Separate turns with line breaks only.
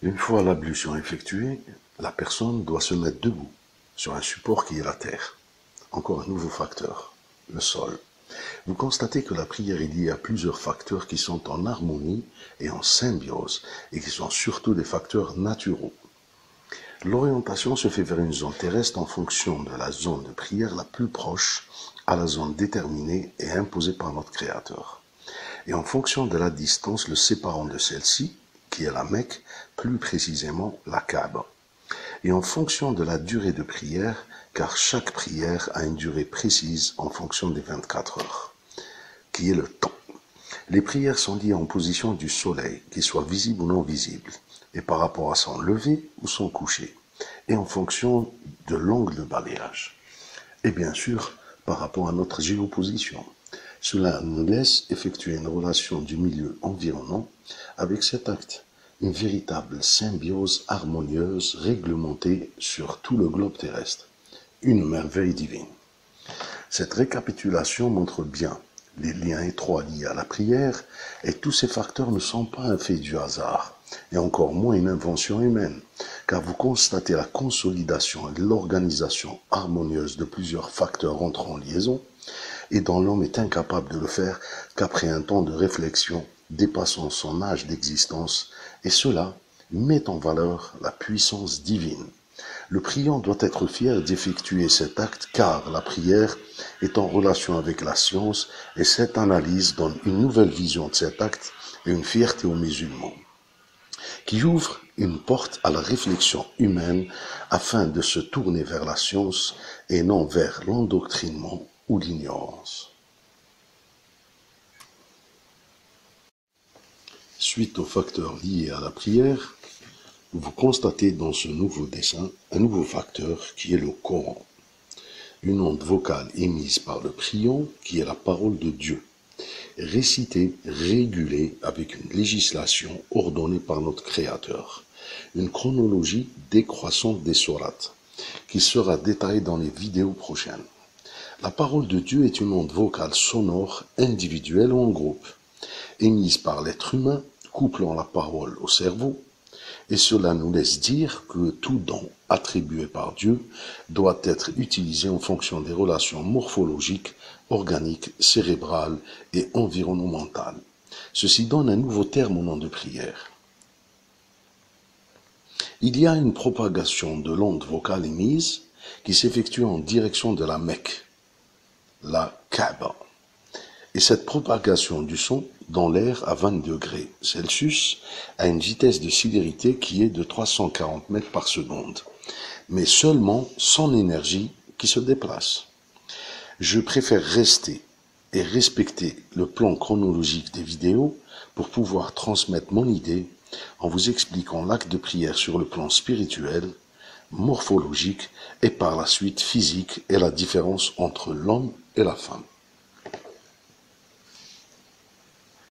Une fois l'ablution effectuée, la personne doit se mettre debout sur un support qui est la terre. Encore un nouveau facteur, le sol. Vous constatez que la prière est liée à plusieurs facteurs qui sont en harmonie et en symbiose et qui sont surtout des facteurs naturels. L'orientation se fait vers une zone terrestre en fonction de la zone de prière la plus proche à la zone déterminée et imposée par notre Créateur. Et en fonction de la distance le séparant de celle-ci, qui est la Mecque, plus précisément la Kaaba. Et en fonction de la durée de prière, car chaque prière a une durée précise en fonction des 24 heures, qui est le temps. Les prières sont liées en position du soleil, qu'il soit visible ou non visible, et par rapport à son lever ou son coucher, et en fonction de l'angle de balayage. Et bien sûr, par rapport à notre géoposition. Cela nous laisse effectuer une relation du milieu environnant avec cet acte, une véritable symbiose harmonieuse réglementée sur tout le globe terrestre. Une merveille divine. Cette récapitulation montre bien les liens étroits liés à la prière, et tous ces facteurs ne sont pas un fait du hasard, et encore moins une invention humaine, car vous constatez la consolidation et l'organisation harmonieuse de plusieurs facteurs entrant en liaison, et dont l'homme est incapable de le faire qu'après un temps de réflexion dépassant son âge d'existence, et cela met en valeur la puissance divine. Le priant doit être fier d'effectuer cet acte car la prière est en relation avec la science et cette analyse donne une nouvelle vision de cet acte et une fierté aux musulmans, qui ouvre une porte à la réflexion humaine afin de se tourner vers la science et non vers l'endoctrinement ou l'ignorance. Suite aux facteurs liés à la prière, vous constatez dans ce nouveau dessin un nouveau facteur qui est le Coran, une onde vocale émise par le priant qui est la parole de Dieu, récitée, régulée avec une législation ordonnée par notre Créateur, une chronologie décroissante des sourates, qui sera détaillée dans les vidéos prochaines. La parole de Dieu est une onde vocale sonore, individuelle ou en groupe, émise par l'être humain, couplant la parole au cerveau, et cela nous laisse dire que tout don attribué par Dieu doit être utilisé en fonction des relations morphologiques, organiques, cérébrales et environnementales. Ceci donne un nouveau terme au nom de prière. Il y a une propagation de l'onde vocale émise qui s'effectue en direction de la Mecque, la Kaaba. Et cette propagation du son dans l'air à 20 degrés Celsius a une vitesse de célérité qui est de 340 mètres par seconde, mais seulement son énergie qui se déplace. Je préfère rester et respecter le plan chronologique des vidéos pour pouvoir transmettre mon idée en vous expliquant l'acte de prière sur le plan spirituel, morphologique et par la suite physique et la différence entre l'homme et la femme.